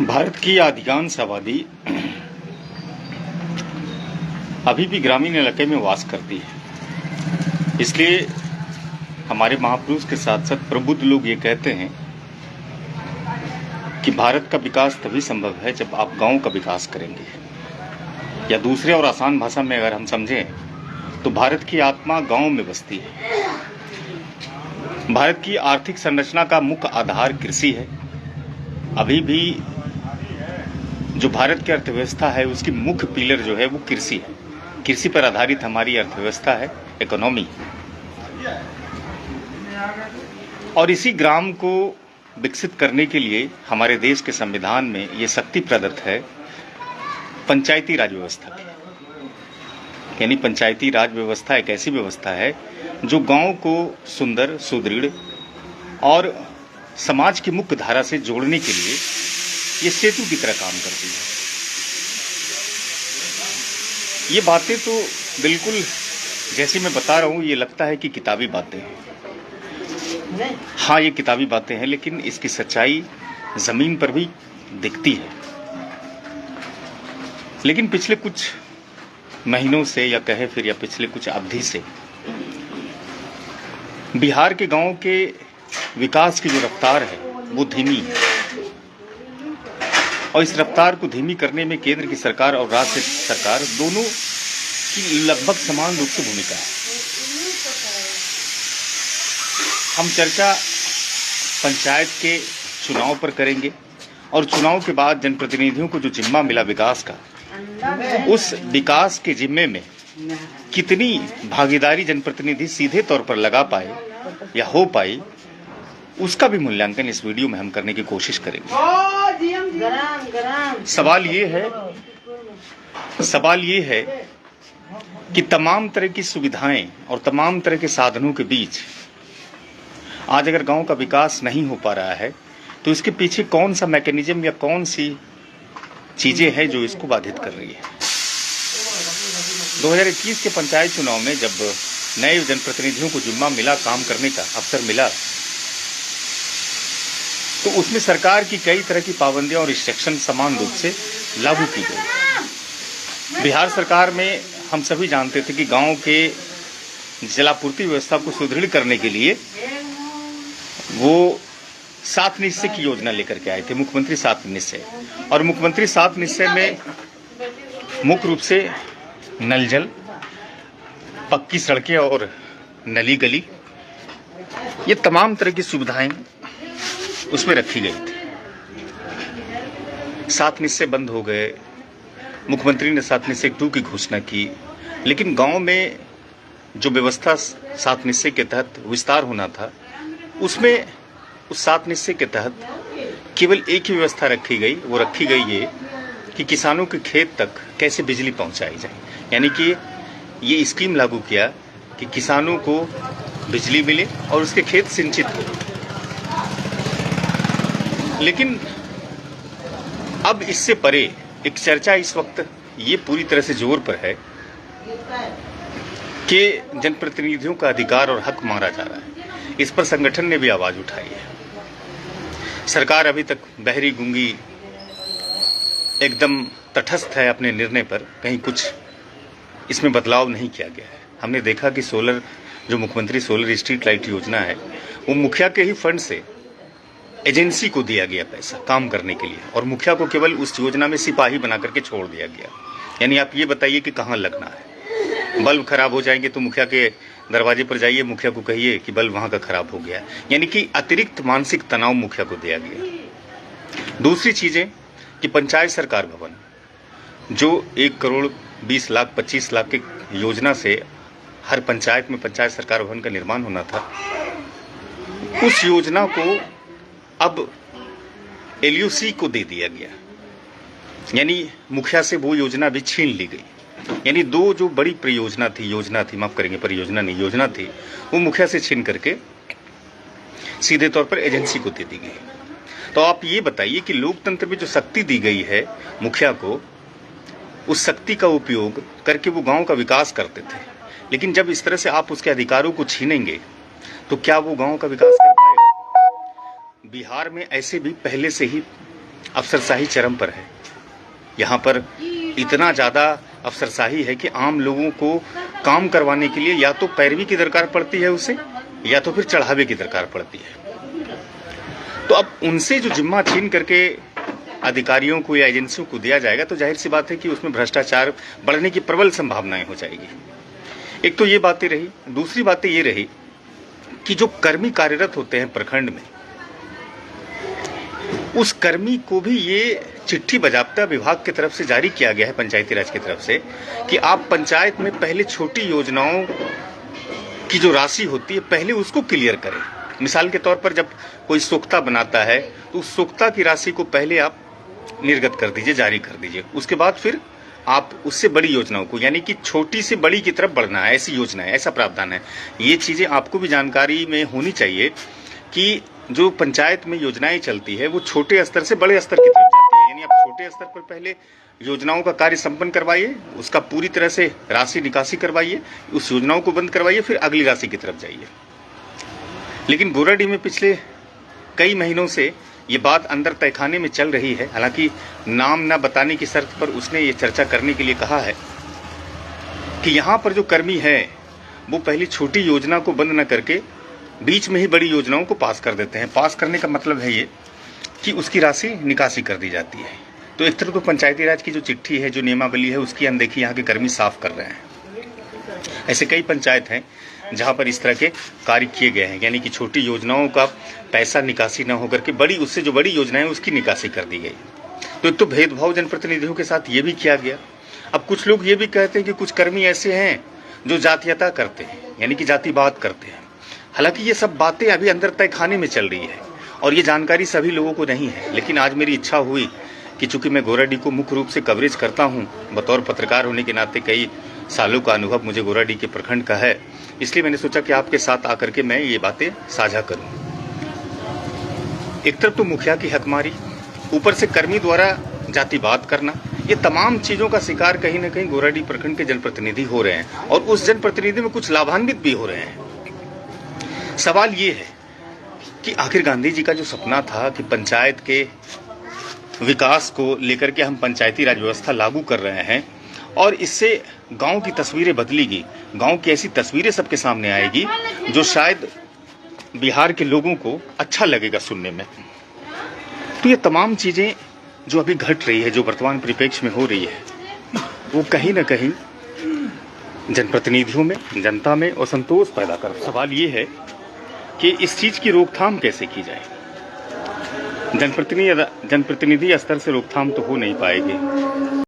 भारत की अधिकांश आबादी अभी भी ग्रामीण इलाके में वास करती है। इसलिए हमारे महापुरुष के साथ साथ प्रबुद्ध लोग ये कहते हैं कि भारत का विकास तभी संभव है जब आप गांव का विकास करेंगे, या दूसरे और आसान भाषा में अगर हम समझें तो भारत की आत्मा गांव में बसती है। भारत की आर्थिक संरचना का मुख्य आधार कृषि है। अभी भी जो भारत की अर्थव्यवस्था है उसकी मुख्य पिलर जो है वो कृषि है। कृषि पर आधारित हमारी अर्थव्यवस्था है, इकोनॉमी। और इसी ग्राम को विकसित करने के लिए हमारे देश के संविधान में ये शक्ति प्रदत्त है पंचायती राज व्यवस्था की। यानी पंचायती राज व्यवस्था एक ऐसी व्यवस्था है जो गांव को सुंदर, सुदृढ़ और समाज की मुख्य धारा से जोड़ने के लिए ये सेतु की तरह काम करती है। ये बातें तो बिल्कुल जैसी मैं बता रहा हूं, ये लगता है कि किताबी बातें हैं। हाँ, ये किताबी बातें हैं, लेकिन इसकी सच्चाई जमीन पर भी दिखती है। लेकिन पिछले कुछ महीनों से या कहे फिर या पिछले कुछ अवधि से बिहार के गांव के विकास की जो रफ्तार है वो धीमी है, और इस रफ्तार को धीमी करने में केंद्र की सरकार और राज्य सरकार दोनों की लगभग समान रूप से भूमिका है। हम चर्चा पंचायत के चुनाव पर करेंगे और चुनाव के बाद जनप्रतिनिधियों को जो जिम्मा मिला विकास का, उस विकास के जिम्मे में कितनी भागीदारी जनप्रतिनिधि सीधे तौर पर लगा पाए या हो पाई, उसका भी मूल्यांकन इस वीडियो में हम करने की कोशिश करेंगे। सवाल ये है कि तमाम तरह की सुविधाएं और तमाम तरह के साधनों के बीच आज अगर गांव का विकास नहीं हो पा रहा है तो इसके पीछे कौन सा मैकेनिज्म या कौन सी चीजें हैं जो इसको बाधित कर रही है। 2021 के पंचायत चुनाव में जब नए जनप्रतिनिधियों को जिम्मा मिला, काम करने का अवसर मिला, तो उसमें सरकार की कई तरह की पाबंदियां और रिस्ट्रिक्शन समान रूप से लागू की गई। बिहार सरकार में हम सभी जानते थे कि गांव के जलापूर्ति व्यवस्था को सुदृढ़ करने के लिए वो 7 निश्चय की योजना लेकर के आए थे, मुख्यमंत्री 7 निश्चय। और मुख्यमंत्री 7 निश्चय में मुख्य रूप से नल जल, पक्की सड़कें और नली गली, ये तमाम तरह की सुविधाएं उसमें रखी गई थी। 7 निश्चय बंद हो गए, मुख्यमंत्री ने 7 निश्चय 2 की घोषणा की, लेकिन गांव में जो व्यवस्था 7 निश्चय के तहत विस्तार होना था, उसमें उस 7 निश्चय के तहत केवल एक ही व्यवस्था रखी गई। वो रखी गई ये कि किसानों के खेत तक कैसे बिजली पहुंचाई जाए। यानी कि ये स्कीम लागू किया कि किसानों को बिजली मिले और उसके खेत सिंचित हो। लेकिन अब इससे परे एक चर्चा इस वक्त ये पूरी तरह से जोर पर है कि जनप्रतिनिधियों का अधिकार और हक मारा जा रहा है। इस पर संगठन ने भी आवाज उठाई है। सरकार अभी तक बहरी गूंगी एकदम तटस्थ है अपने निर्णय पर, कहीं कुछ इसमें बदलाव नहीं किया गया है। हमने देखा कि सोलर, जो मुख्यमंत्री सोलर स्ट्रीट लाइट योजना है, वो मुखिया के ही फंड से एजेंसी को दिया गया पैसा काम करने के लिए, और मुखिया को केवल उस योजना में सिपाही बना करके छोड़ दिया गया। यानी आप ये बताइए कि कहाँ लगना है। बल्ब खराब हो जाएंगे तो मुखिया के दरवाजे पर जाइए, मुखिया को कहिए कि बल्ब वहां का खराब हो गया। यानी कि अतिरिक्त मानसिक तनाव मुखिया को दिया गया। दूसरी चीजें कि पंचायत सरकार भवन, जो 1 करोड़ 20 लाख 25 लाख की योजना से हर पंचायत में पंचायत सरकार भवन का निर्माण होना था, उस योजना को अब LUC को दे दिया गया। यानी मुखिया से वो योजना भी छीन ली गई। यानी 2 जो बड़ी परियोजना थी, माफ करेंगे परियोजना नहीं, योजना थी, वो मुखिया से छीन करके सीधे तौर पर एजेंसी को दे दी गई। तो आप ये बताइए कि लोकतंत्र में जो शक्ति दी गई है मुखिया को, उस शक्ति का उपयोग करके वो गांव का विकास करते थे, लेकिन जब इस तरह से आप उसके अधिकारों को छीनेंगे तो क्या वो गांव का विकास कर पाएगा? बिहार में ऐसे भी पहले से ही अफसरशाही चरम पर है। यहाँ पर इतना ज़्यादा अफसरशाही है कि आम लोगों को काम करवाने के लिए या तो पैरवी की दरकार पड़ती है उसे, या तो फिर चढ़ावे की दरकार पड़ती है। तो अब उनसे जो जिम्मा छीन करके अधिकारियों को या एजेंसियों को दिया जाएगा तो जाहिर सी बात है कि उसमें भ्रष्टाचार बढ़ने की प्रबल संभावनाएं हो जाएगी। एक तो ये बातें रही। दूसरी बातें ये रही कि जो कर्मी कार्यरत होते हैं प्रखंड में, उस कर्मी को भी ये चिट्ठी बजाबता विभाग की तरफ से जारी किया गया है, पंचायती राज की तरफ से, कि आप पंचायत में पहले छोटी योजनाओं की जो राशि होती है पहले उसको क्लियर करें। मिसाल के तौर पर जब कोई सोख्ता बनाता है तो उस सोख्ता की राशि को पहले आप निर्गत कर दीजिए, जारी कर दीजिए। उसके बाद फिर आप उससे बड़ी योजनाओं को, यानी कि छोटी से बड़ी की तरफ बढ़ना है, ऐसी योजना है, ऐसा प्रावधान है। ये चीज़ें आपको भी जानकारी में होनी चाहिए कि जो पंचायत में योजनाएं चलती है वो छोटे स्तर से बड़े स्तर की तरफ जाती है। यानी आप छोटे स्तर पर पहले योजनाओं का कार्य संपन्न करवाइए, उसका पूरी तरह से राशि निकासी करवाइए, उस योजनाओं को बंद करवाइए, फिर अगली राशि की तरफ जाइए। लेकिन गोराडीह में पिछले कई महीनों से ये बात अंदर तहखाने में चल रही है। हालांकि नाम न बताने की शर्त पर उसने ये चर्चा करने के लिए कहा है कि यहाँ पर जो कर्मी है वो पहले छोटी योजना को बंद न करके बीच में ही बड़ी योजनाओं को पास कर देते हैं। पास करने का मतलब है ये कि उसकी राशि निकासी कर दी जाती है। तो एक तरफ तो पंचायती राज की जो चिट्ठी है, जो नियमावली है, उसकी अनदेखी यहाँ के कर्मी साफ कर रहे हैं। ऐसे कई पंचायत हैं जहाँ पर इस तरह के कार्य किए गए हैं, यानी कि छोटी योजनाओं का पैसा निकासी न होकर के बड़ी, उससे जो बड़ी योजना है उसकी निकासी कर दी गई। तो एक तो भेदभाव जनप्रतिनिधियों के साथ ये भी किया गया। अब कुछ लोग ये भी कहते हैं कि कुछ कर्मी ऐसे हैं जो जातीयता करते हैं, यानी कि जातिवाद करते हैं। हालांकि ये सब बातें अभी अंदर तहखाने में चल रही है और ये जानकारी सभी लोगों को नहीं है। लेकिन आज मेरी इच्छा हुई कि चूंकि मैं गोराडीह को मुख्य रूप से कवरेज करता हूँ, बतौर पत्रकार होने के नाते कई सालों का अनुभव मुझे गोराडीह के प्रखंड का है, इसलिए मैंने सोचा कि आपके साथ आकर के मैं ये बातें साझा करूं। एक तरफ तो मुखिया की हकमारी, ऊपर से कर्मी द्वारा जातिवाद करना, ये तमाम चीजों का शिकार कहीं ना कहीं गोराडीह प्रखंड के जनप्रतिनिधि हो रहे हैं और उस जनप्रतिनिधि में कुछ लाभान्वित भी हो रहे हैं। सवाल ये है कि आखिर गांधी जी का जो सपना था कि पंचायत के विकास को लेकर के हम पंचायती राज व्यवस्था लागू कर रहे हैं और इससे गांव की तस्वीरें बदलेगी, गांव की ऐसी तस्वीरें सबके सामने आएगी जो शायद बिहार के लोगों को अच्छा लगेगा सुनने में। तो ये तमाम चीजें जो अभी घट रही है, जो वर्तमान परिप्रेक्ष्य में हो रही है, वो कहीं ना कहीं जनप्रतिनिधियों में, जनता में असंतोष पैदा कर। सवाल ये है कि इस चीज की रोकथाम कैसे की जाए। जनप्रतिनिधि स्तर से रोकथाम तो हो नहीं पाएगी।